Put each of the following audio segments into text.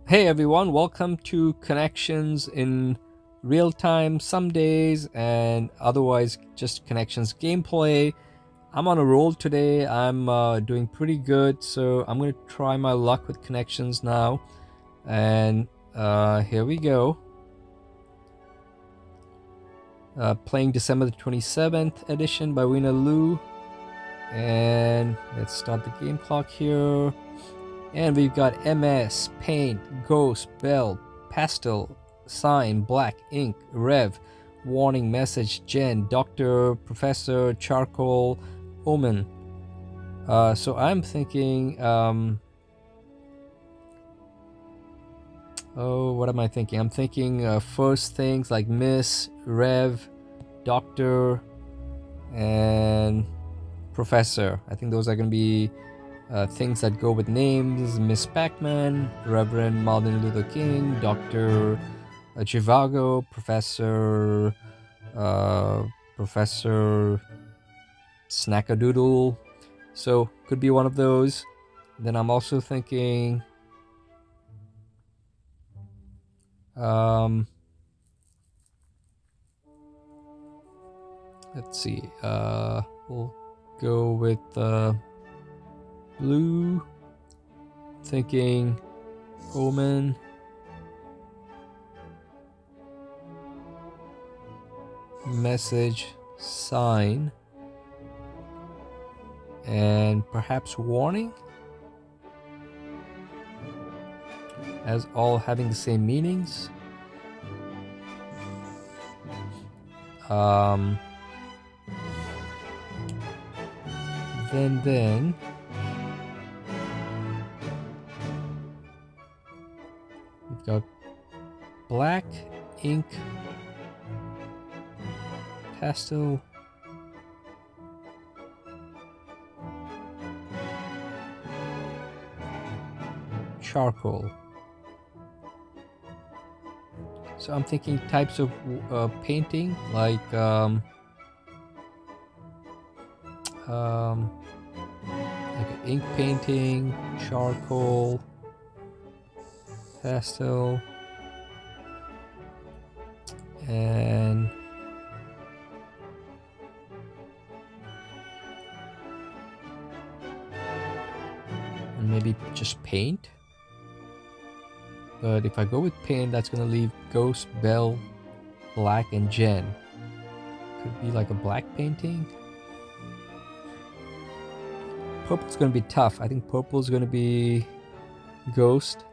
Hey everyone, welcome to Connections in real time some days and otherwise just Connections gameplay. I'm on a roll today. I'm doing pretty good, so I'm going to try my luck with Connections now. And here we go. Playing December the 27th edition by Wina Lu. And let's start the game clock here. And we've got MS, Paint, Ghost, Bell, Pastel, Sign, Black, Ink, Rev, Warning, Message, Gen, Doctor, Professor, Charcoal, Omen. So I'm thinking, what am I thinking? I'm thinking first things like Miss, Rev, Doctor, and Professor. I think those are going to be things that go with names: Miss Pac-Man, Reverend Martin Luther King, Dr. Chivago, Professor Snackadoodle. So could be one of those. Then I'm also thinking let's see, we'll go with blue, thinking Omen, Message, Sign, and perhaps Warning, as all having the same meanings. Then we've got Black, Ink, Pastel, Charcoal. So I'm thinking types of painting, like ink painting, charcoal, pastel, and maybe just paint. But if I go with paint, that's going to leave Ghost, Bell, Black, and Gen. Could be like a black painting. Purple's going to be tough. I think purple's going to be Ghost,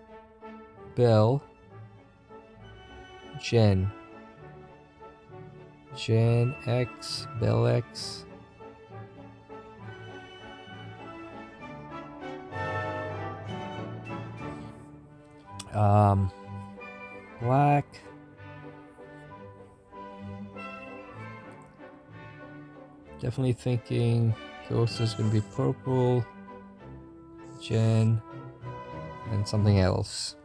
Bell, Gen. Gen X, Bell X. Black. Definitely thinking Ghost is going to be purple, Gen, and something else.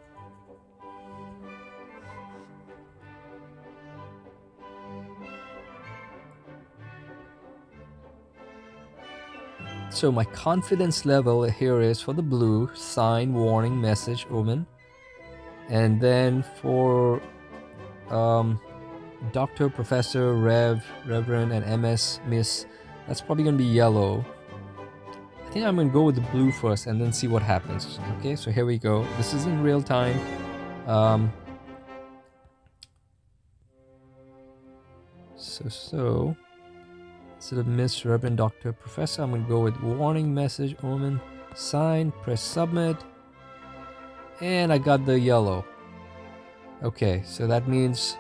So my confidence level here is for the blue, Sign, Warning, Message, Omen. And then for Doctor, Professor, Reverend, and MS, Miss, that's probably going to be yellow. I think I'm going to go with the blue first and then see what happens. Okay, so here we go. This is in real time. So instead of Miss, Reverend, Doctor, Professor, I'm going to go with Warning, Message, Omen, Sign, press Submit. And I got the yellow. Okay, so that means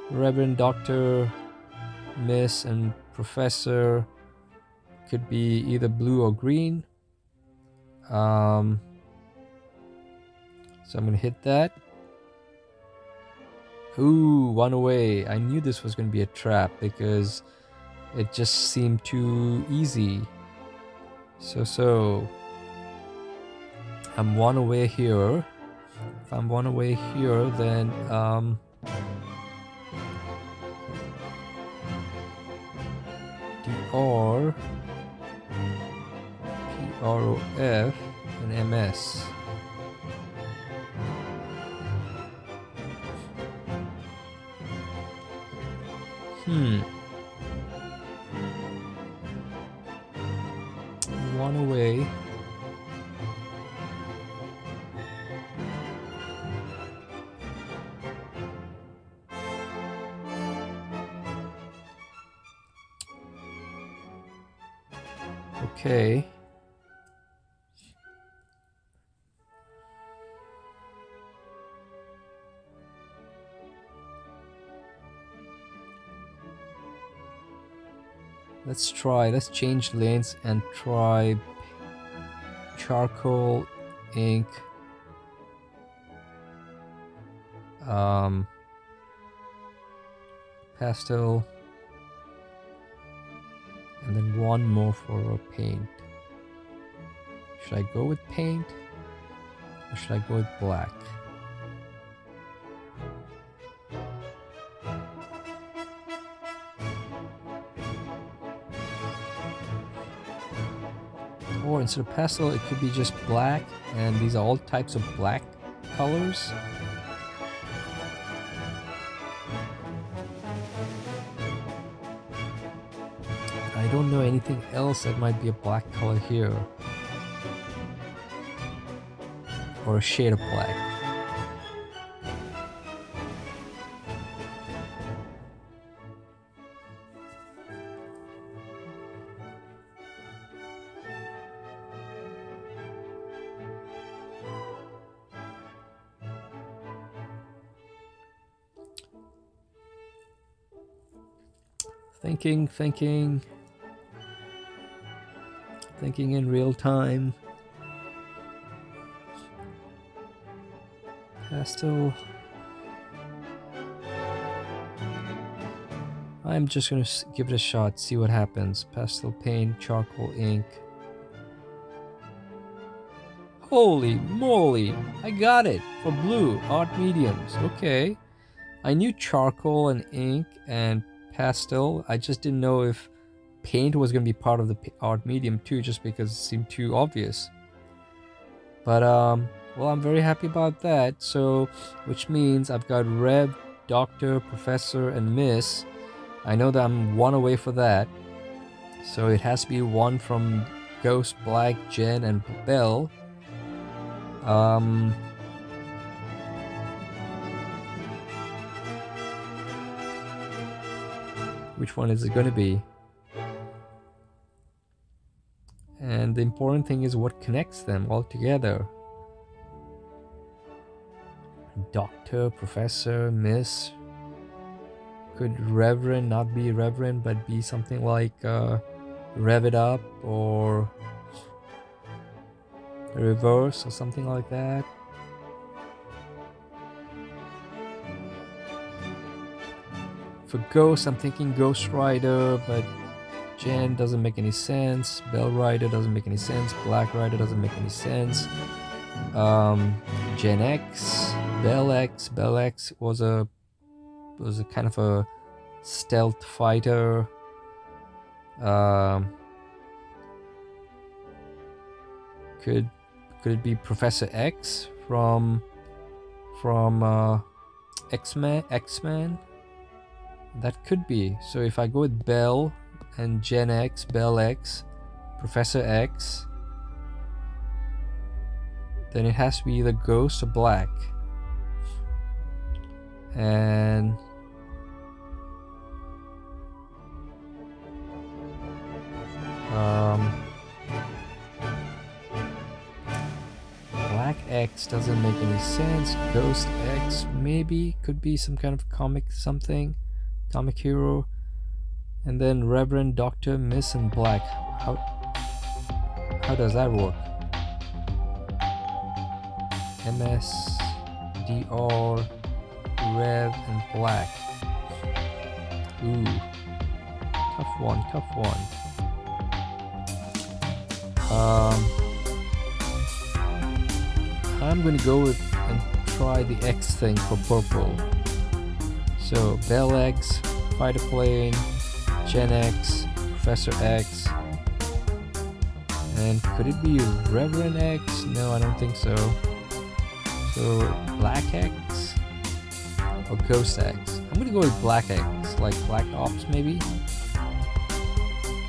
Reverend, Doctor, Miss, and Professor could be either blue or green. So I'm going to hit that. Ooh, one away. I knew this was going to be a trap because it just seemed too easy. So I'm one away here. If I'm one away here, then DR, PROF, and MS. One away. Okay. Let's change lanes and try charcoal, ink, pastel, and then one more for paint. Should I go with paint or should I go with black? Or instead of pastel, it could be just black, and these are all types of black colors. I don't know anything else that might be a black color here. Or a shade of black. Thinking in real time. Pastel. I'm just gonna give it a shot, see what happens. Pastel paint, charcoal ink. Holy moly! I got it for blue, art mediums. Okay. I knew charcoal and ink and pastel. I just didn't know if paint was going to be part of the art medium too, just because it seemed too obvious. But well, I'm very happy about that. So which means I've got Rev, Doctor, Professor, and Miss. I know that I'm one away for that, so it has to be one from Ghost, Black, Jen, and Belle. Which one is it going to be? And the important thing is what connects them all together. Doctor, Professor, Miss. Could Reverend not be Reverend, but be something like Rev It Up or Reverse or something like that. For Ghost, I'm thinking Ghost Rider, but Jen doesn't make any sense. Bell Rider doesn't make any sense. Black Rider doesn't make any sense. Gen X, Bell X. Bell X was a kind of a stealth fighter. Could it be Professor X from X-Men? That could be. So if I go with Bell and Gen X, Bell X, Professor X, then it has to be either Ghost or Black. And Black X doesn't make any sense. Ghost X maybe could be some kind of comic hero. And then Reverend, Doctor, Miss, and Black. How does that work? MS, DR, Rev, and Black. Ooh, tough one. I'm gonna go with and try the X thing for purple. So Bell X, Fighter Plane, Gen X, Professor X, and could it be Reverend X? No, I don't think so. So Black X or Ghost X? I'm gonna go with black eggs, like black ops maybe.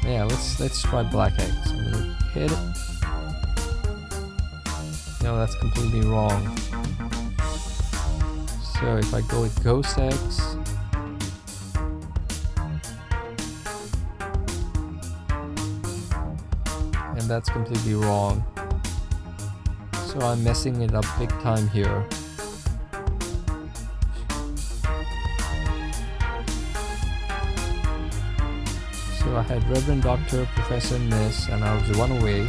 Yeah, let's try black eggs. I'm gonna hit it. No, that's completely wrong. So if I go with ghost eggs, and that's completely wrong. So I'm messing it up big time here. So I had Reverend, Doctor, Professor, Miss, and I was one away.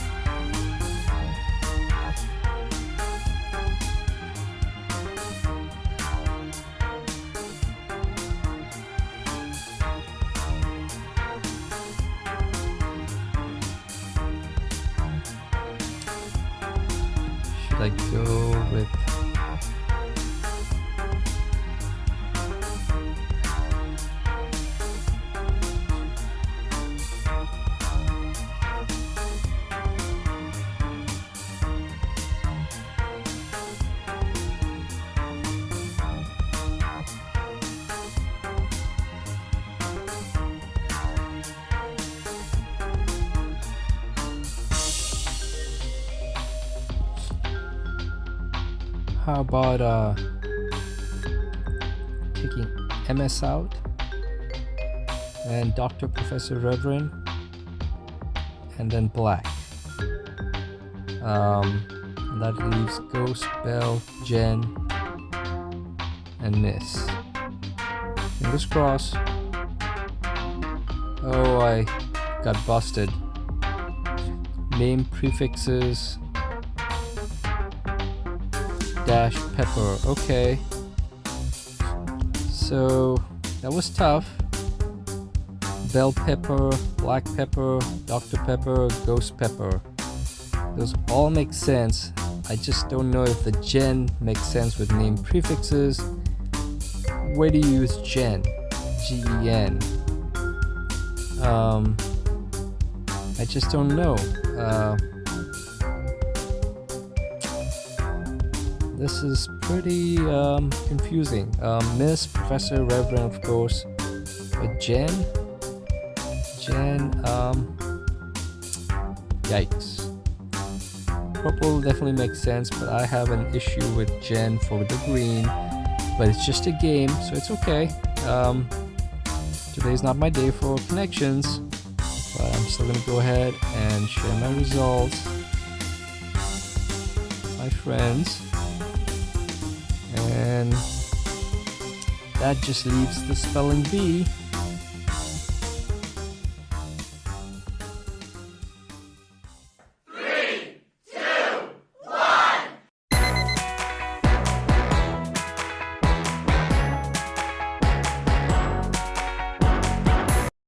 Should I go with... How about taking MS out and Doctor, Professor, Reverend, and then black. And that leaves Ghost, Bell, Jen, and Miss. Fingers crossed. Oh, I got busted. Name prefixes. Dash pepper. Okay. So that was tough. Bell pepper, black pepper, Dr. Pepper, ghost pepper. Those all make sense. I just don't know if the Gen makes sense with name prefixes. Where do you use Gen? Gen. I just don't know. This is pretty confusing. Miss, Professor, Reverend, of course. But Jen, yikes. Purple definitely makes sense, but I have an issue with Jen for the green. But it's just a game, so it's okay. Today's not my day for connections, but I'm still gonna go ahead and share my results. My friends. And that just leaves the spelling bee.